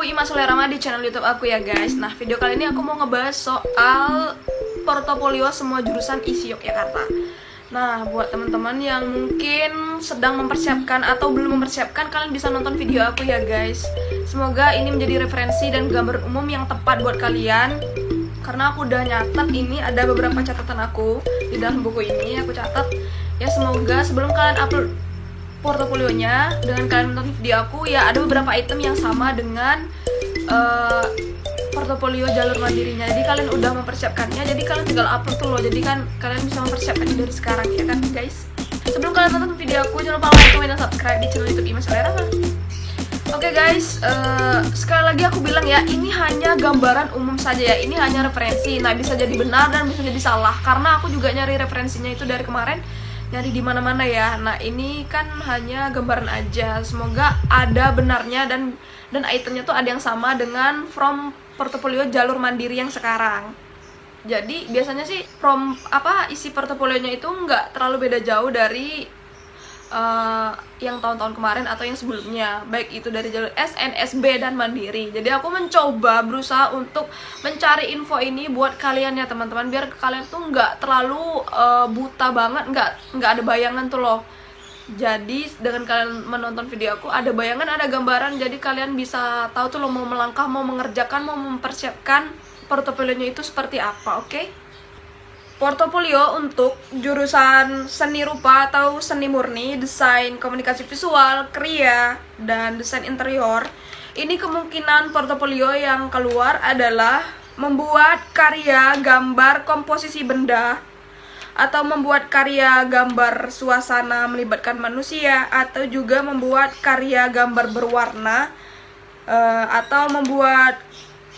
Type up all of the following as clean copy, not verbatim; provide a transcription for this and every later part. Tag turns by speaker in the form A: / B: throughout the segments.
A: Ima Solerama di channel YouTube aku ya guys. Nah, video kali ini aku mau ngebahas soal portofolio semua jurusan ISI Yogyakarta. Nah, buat teman-teman yang mungkin sedang mempersiapkan atau belum mempersiapkan, kalian bisa nonton video aku ya guys. Semoga ini menjadi referensi dan gambaran umum yang tepat buat kalian. Karena aku udah nyatet, ini ada beberapa catatan aku di dalam buku ini, aku catat. Ya semoga sebelum kalian upload portofolionya, dengan kalian menonton video aku, ya ada beberapa item yang sama dengan portofolio jalur mandirinya. Jadi kalian udah mempersiapkannya, jadi kalian tinggal upload tuh loh. Jadi kan kalian bisa mempersiapkannya dari sekarang ya kan guys. Sebelum kalian nonton video aku, jangan lupa like, comment, dan subscribe di channel YouTube Ima Solerama. Oke guys, sekali lagi aku bilang ya, ini hanya gambaran umum saja ya, ini hanya referensi. Nah, bisa jadi benar dan bisa jadi salah, karena aku juga nyari referensinya itu dari kemarin, nyari di mana-mana ya. Nah, ini kan hanya gambaran aja. Semoga ada benarnya dan itemnya tuh ada yang sama dengan from portofolio jalur mandiri yang sekarang. Jadi biasanya sih isi portofolionya itu nggak terlalu beda jauh dari yang tahun-tahun kemarin atau yang sebelumnya, baik itu dari jalur SN, SB, dan mandiri. Jadi aku mencoba berusaha untuk mencari info ini buat kalian ya teman-teman, biar kalian tuh nggak terlalu buta banget, nggak ada bayangan tuh loh. Jadi dengan kalian menonton video aku ada bayangan, ada gambaran, jadi kalian bisa tahu tuh loh mau melangkah, mau mengerjakan, mau mempersiapkan portofolionya itu seperti apa. Oke? Portofolio untuk jurusan seni rupa atau seni murni, desain komunikasi visual, kriya, dan desain interior. Ini kemungkinan portofolio yang keluar adalah membuat karya gambar komposisi benda, atau membuat karya gambar suasana melibatkan manusia, atau juga membuat karya gambar berwarna, atau membuat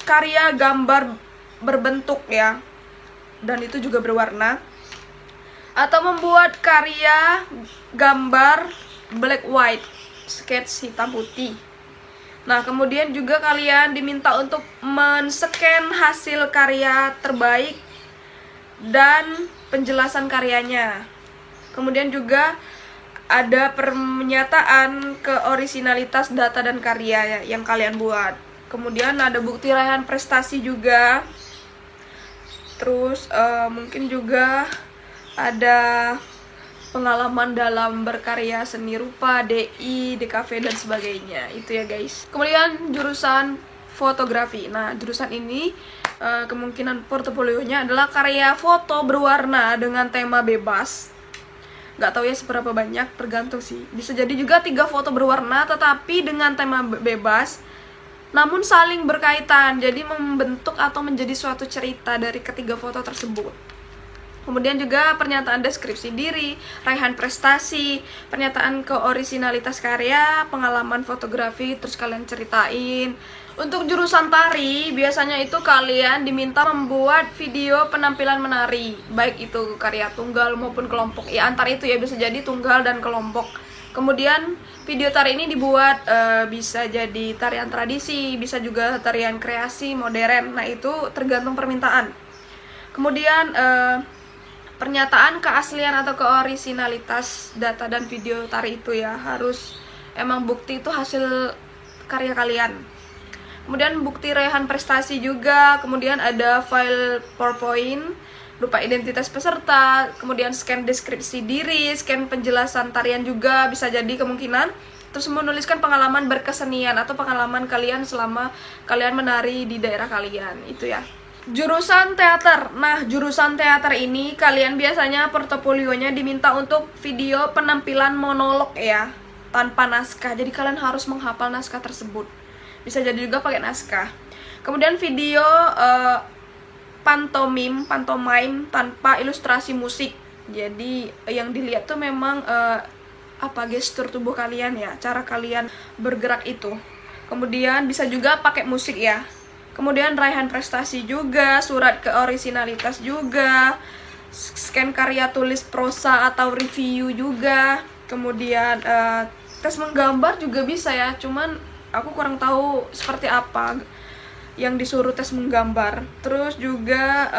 A: karya gambar berbentuk ya, dan itu juga berwarna, atau membuat karya gambar black white, sketch hitam putih. Nah, kemudian juga kalian diminta untuk men-scan hasil karya terbaik dan penjelasan karyanya. Kemudian juga ada pernyataan keorisinalitas data dan karya yang kalian buat. Kemudian ada bukti raihan prestasi juga. Terus mungkin juga ada pengalaman dalam berkarya seni rupa, DI, DKV, dan sebagainya. Itu ya guys. Kemudian jurusan fotografi. Nah, jurusan ini kemungkinan portofolionya adalah karya foto berwarna dengan tema bebas. Nggak tahu ya seberapa banyak, tergantung sih. Bisa jadi juga 3 foto berwarna tetapi dengan tema bebas, namun saling berkaitan, jadi membentuk atau menjadi suatu cerita dari ketiga foto tersebut. Kemudian juga pernyataan deskripsi diri, raihan prestasi, pernyataan keorisinalitas karya, pengalaman fotografi, terus kalian ceritain. Untuk jurusan tari, biasanya itu kalian diminta membuat video penampilan menari, baik itu karya tunggal maupun kelompok. Ya, antara itu ya, bisa jadi tunggal dan kelompok. Kemudian video tari ini dibuat bisa jadi tarian tradisi, bisa juga tarian kreasi modern. Nah, itu tergantung permintaan. Kemudian pernyataan keaslian atau keorisinalitas data dan video tari itu ya, harus emang bukti itu hasil karya kalian. Kemudian bukti raihan prestasi juga. Kemudian ada file PowerPoint berupa identitas peserta, kemudian scan deskripsi diri, scan penjelasan tarian juga bisa jadi kemungkinan. Terus menuliskan pengalaman berkesenian atau pengalaman kalian selama kalian menari di daerah kalian, itu ya. Jurusan teater. Nah, jurusan teater ini kalian biasanya portofolionya diminta untuk video penampilan monolog ya, tanpa naskah. Jadi kalian harus menghafal naskah tersebut. Bisa jadi juga pakai naskah. Kemudian video pantomime tanpa ilustrasi musik. Jadi yang dilihat tuh memang gestur tubuh kalian ya, cara kalian bergerak itu. Kemudian bisa juga pakai musik ya. Kemudian raihan prestasi juga, surat keorisinalitas juga, scan karya tulis prosa atau review juga. Kemudian tes menggambar juga bisa ya, cuman aku kurang tahu seperti apa. yang disuruh tes menggambar. Terus juga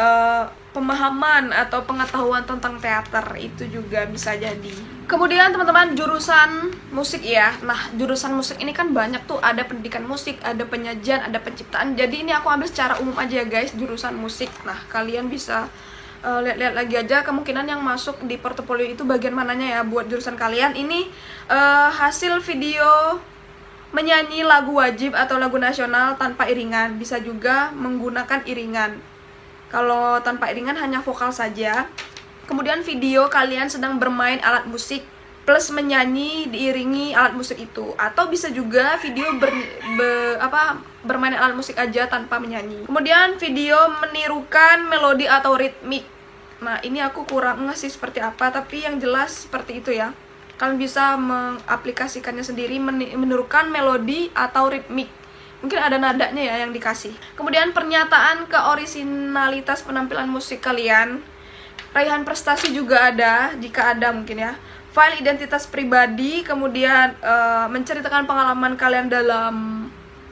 A: pemahaman atau pengetahuan tentang teater itu juga bisa jadi. Kemudian teman-teman, jurusan musik ya. Nah, jurusan musik ini kan banyak tuh, ada pendidikan musik, ada penyajian, ada penciptaan. Jadi ini aku ambil secara umum aja ya guys, jurusan musik. Nah, kalian bisa lihat-lihat lagi aja kemungkinan yang masuk di portofolio itu bagian mananya ya buat jurusan kalian. Ini hasil video menyanyi lagu wajib atau lagu nasional tanpa iringan, bisa juga menggunakan iringan. Kalau tanpa iringan hanya vokal saja. Kemudian video kalian sedang bermain alat musik plus menyanyi diiringi alat musik itu, atau bisa juga video bermain alat musik aja tanpa menyanyi. Kemudian video menirukan melodi atau ritmik. Nah, ini aku kurang ngasih seperti apa, tapi yang jelas seperti itu ya. Kalian bisa mengaplikasikannya sendiri, menirukan melodi atau ritmik. Mungkin ada nadanya ya yang dikasih. Kemudian pernyataan keorisinalitas penampilan musik kalian. Raihan prestasi juga ada, jika ada mungkin ya. File identitas pribadi, kemudian menceritakan pengalaman kalian dalam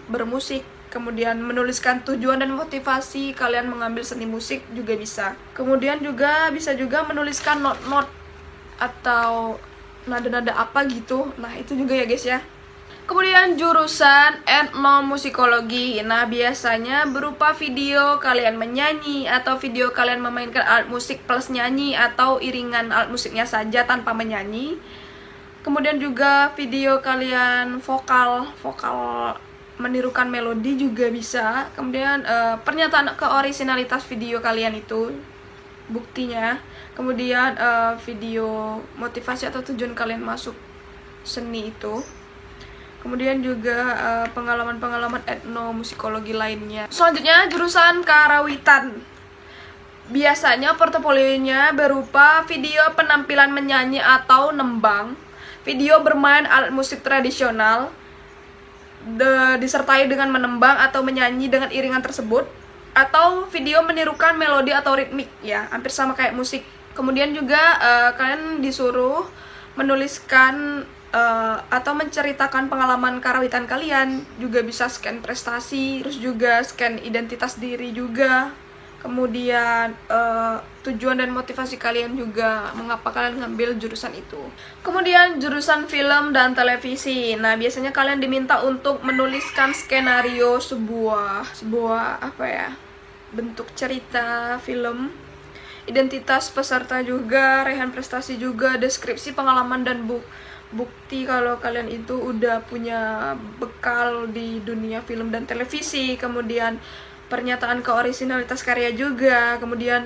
A: bermusik, kemudian menuliskan tujuan dan motivasi kalian mengambil seni musik juga bisa. Kemudian juga bisa juga menuliskan not-not atau nada-nada apa gitu. Nah, itu juga ya guys ya. Kemudian jurusan etnomusikologi. Nah, biasanya berupa video kalian menyanyi atau video kalian memainkan alat musik plus nyanyi atau iringan alat musiknya saja tanpa menyanyi. Kemudian juga video kalian vokal menirukan melodi juga bisa. Kemudian pernyataan keorisinalitas video kalian itu buktinya. Kemudian video motivasi atau tujuan kalian masuk seni itu. Kemudian juga pengalaman-pengalaman etnomusikologi lainnya. Selanjutnya jurusan karawitan. Biasanya portofolionya berupa video penampilan menyanyi atau nembang, video bermain alat musik tradisional, disertai dengan menembang atau menyanyi dengan iringan tersebut, atau video menirukan melodi atau ritmik ya, hampir sama kayak musik. Kemudian juga kalian disuruh menuliskan atau menceritakan pengalaman karawitan kalian, juga bisa scan prestasi, terus juga scan identitas diri juga. Kemudian tujuan dan motivasi kalian juga, mengapa kalian ngambil jurusan itu. Kemudian jurusan film dan televisi. Nah, biasanya kalian diminta untuk menuliskan skenario sebuah bentuk cerita film, identitas peserta juga, raihan prestasi juga, deskripsi pengalaman dan bukti kalau kalian itu udah punya bekal di dunia film dan televisi. Kemudian pernyataan keorisinalitas karya juga. Kemudian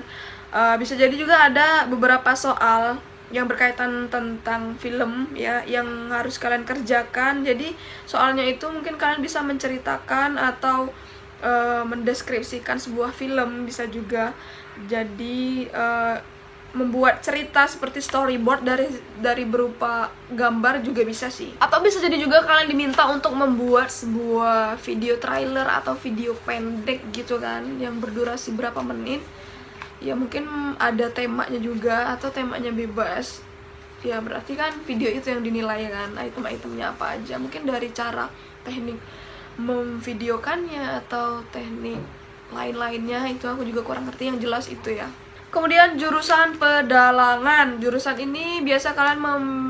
A: bisa jadi juga ada beberapa soal yang berkaitan tentang film ya, yang harus kalian kerjakan. Jadi soalnya itu mungkin kalian bisa menceritakan atau mendeskripsikan sebuah film, bisa juga jadi membuat cerita seperti storyboard dari berupa gambar juga bisa sih. Atau bisa jadi juga kalian diminta untuk membuat sebuah video trailer atau video pendek gitu kan, yang berdurasi berapa menit. Ya mungkin ada temanya juga atau temanya bebas. Ya berarti kan video itu yang dinilai kan, item-itemnya apa aja. Mungkin dari cara teknik memvideokannya atau teknik lain-lainnya itu aku juga kurang ngerti, yang jelas itu ya. Kemudian jurusan pedalangan. Jurusan ini biasa kalian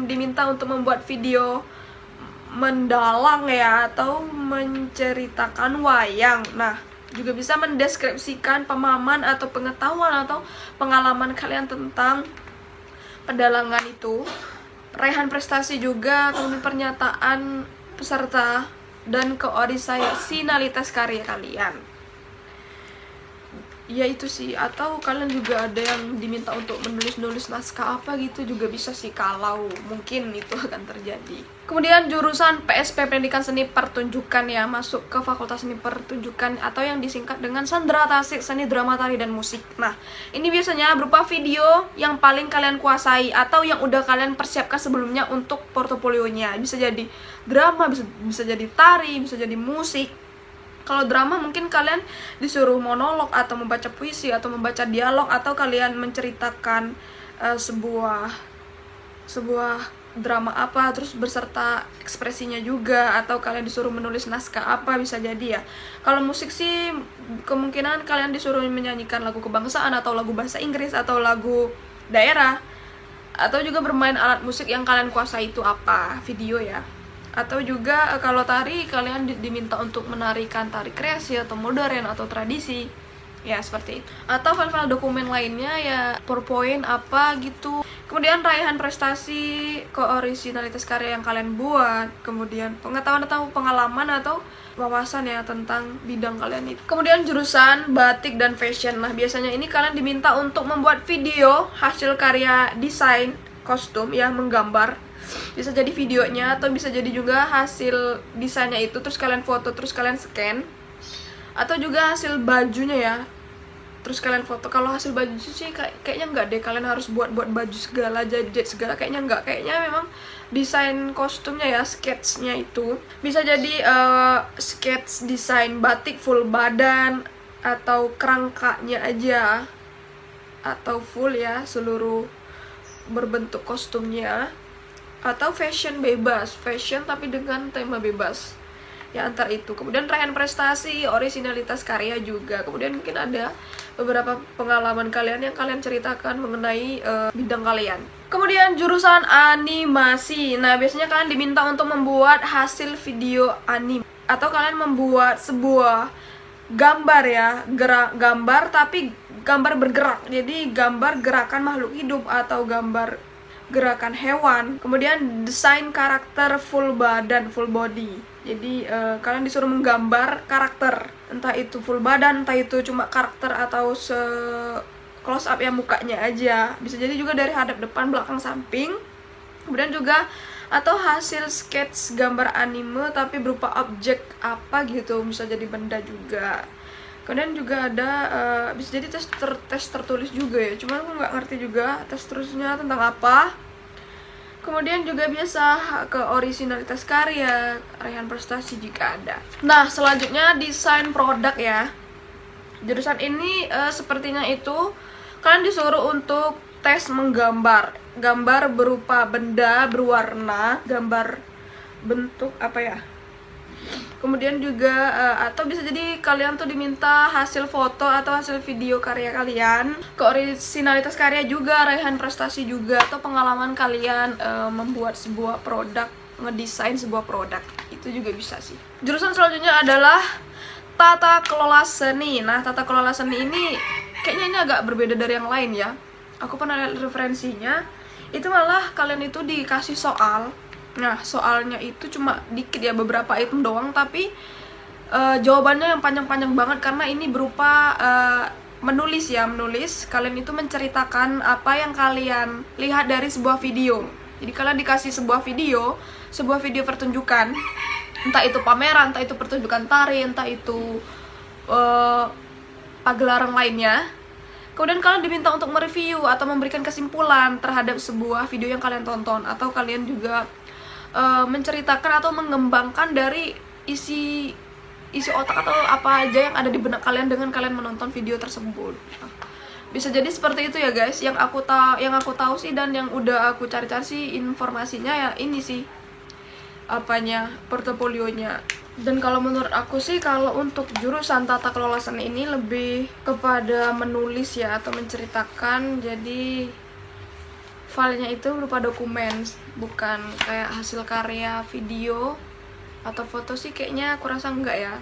A: diminta untuk membuat video mendalang ya, atau menceritakan wayang. Nah, juga bisa mendeskripsikan pemahaman atau pengetahuan atau pengalaman kalian tentang pedalangan itu. Raihan prestasi juga, kemudian pernyataan peserta dan keorisinalitas karya kalian. Ya itu sih. Atau kalian juga ada yang diminta untuk menulis naskah apa gitu juga bisa sih, kalau mungkin itu akan terjadi. Kemudian jurusan PSP Pendidikan Seni Pertunjukan ya, masuk ke Fakultas Seni Pertunjukan atau yang disingkat dengan Sandra Tasik Seni Drama Tari dan Musik. Nah, ini biasanya berupa video yang paling kalian kuasai atau yang udah kalian persiapkan sebelumnya untuk portofolionya. Bisa jadi drama, bisa jadi tari, bisa jadi musik. Kalau drama mungkin kalian disuruh monolog atau membaca puisi atau membaca dialog, atau kalian menceritakan sebuah drama apa, terus berserta ekspresinya juga, atau kalian disuruh menulis naskah apa, bisa jadi ya. Kalau musik sih kemungkinan kalian disuruh menyanyikan lagu kebangsaan atau lagu bahasa Inggris atau lagu daerah, atau juga bermain alat musik yang kalian kuasai itu apa, video ya. Atau juga kalau tari kalian diminta untuk menarikan tari kreasi atau modern atau tradisi ya, seperti itu. Atau file-file dokumen lainnya ya, PowerPoint apa gitu. Kemudian raihan prestasi, keoriginalitas karya yang kalian buat, kemudian pengetahuan atau pengalaman atau wawasan ya tentang bidang kalian itu. Kemudian jurusan batik dan fashion. Nah, biasanya ini kalian diminta untuk membuat video hasil karya desain kostum ya, menggambar. Bisa jadi videonya atau bisa jadi juga hasil desainnya itu, terus kalian foto, terus kalian scan. Atau juga hasil bajunya ya, terus kalian foto. Kalau hasil baju sih kayaknya enggak deh, kalian harus buat baju segala, jahit segala, kayaknya enggak. Kayaknya memang desain kostumnya ya, sketsnya itu bisa jadi sketch desain batik full badan, atau kerangkanya aja, atau full ya seluruh berbentuk kostumnya, atau fashion bebas, fashion tapi dengan tema bebas ya, antar itu. Kemudian raihan prestasi, originalitas karya juga. Kemudian mungkin ada beberapa pengalaman kalian yang kalian ceritakan mengenai bidang kalian. Kemudian jurusan animasi. Nah, biasanya kalian diminta untuk membuat hasil video anime, atau kalian membuat sebuah gambar ya, gambar tapi gambar bergerak. Jadi gambar gerakan makhluk hidup atau gambar gerakan hewan. Kemudian desain karakter full badan, full body. Jadi kalian disuruh menggambar karakter, entah itu full badan, entah itu cuma karakter atau close up ya mukanya aja. Bisa jadi juga dari hadap depan, belakang, samping. Kemudian juga atau hasil sketch gambar anime tapi berupa objek apa gitu, bisa jadi benda juga. Kemudian juga ada bisa jadi tes tertulis juga ya, cuman aku nggak ngerti juga tes tertulisnya tentang apa. Kemudian juga biasa ke originalitas karya, raihan prestasi jika ada. Nah, selanjutnya desain produk ya. Jurusan ini sepertinya itu kalian disuruh untuk tes menggambar. Gambar berupa benda berwarna, gambar bentuk apa ya. Kemudian juga atau bisa jadi kalian tuh diminta hasil foto atau hasil video karya kalian, keoriginalitas karya juga, raihan prestasi juga, atau pengalaman kalian membuat sebuah produk, ngedesain sebuah produk, itu juga bisa sih. Jurusan selanjutnya adalah tata kelola seni. Nah, tata kelola seni ini kayaknya ini agak berbeda dari yang lain ya. Aku pernah lihat referensinya, itu malah kalian itu dikasih soal. Nah, soalnya itu cuma dikit ya, beberapa item doang, tapi jawabannya yang panjang-panjang banget karena ini berupa menulis ya, menulis. Kalian itu menceritakan apa yang kalian lihat dari sebuah video. Jadi kalian dikasih sebuah video pertunjukan, entah itu pameran, entah itu pertunjukan tari, entah itu pagelaran lainnya. Kemudian kalian diminta untuk mereview atau memberikan kesimpulan terhadap sebuah video yang kalian tonton, atau kalian juga menceritakan atau mengembangkan dari isi otak atau apa aja yang ada di benak kalian dengan kalian menonton video tersebut. Bisa jadi seperti itu ya guys. Yang aku tahu sih dan yang udah aku cari-cari sih informasinya ya ini sih portofolionya. Dan kalau menurut aku sih, kalau untuk jurusan tata kelola seni ini lebih kepada menulis ya, atau menceritakan. Jadi filenya itu berupa dokumen, bukan kayak hasil karya video atau foto sih, kayaknya aku rasa enggak ya.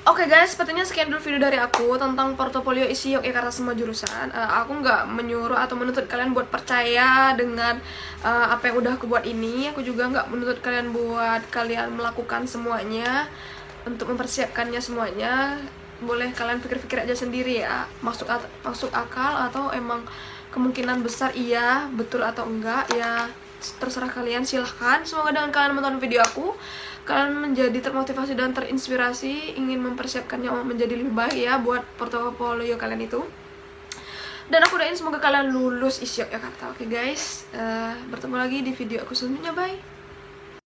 A: Oke guys, sepertinya sekian dulu video dari aku tentang portofolio isi Yogyakarta semua jurusan. Aku nggak menyuruh atau menuntut kalian buat percaya dengan apa yang udah aku buat ini. Aku juga nggak menuntut kalian buat kalian melakukan semuanya untuk mempersiapkannya semuanya. Boleh kalian pikir-pikir aja sendiri ya, masuk akal atau emang kemungkinan besar iya, betul atau enggak ya, terserah kalian, silahkan. Semoga dengan kalian menonton video aku, kalian menjadi termotivasi dan terinspirasi ingin mempersiapkannya menjadi lebih baik ya buat portofolio kalian itu. Dan aku doain semoga kalian lulus isi Yogyakarta. Oke guys, bertemu lagi di video aku selanjutnya, bye.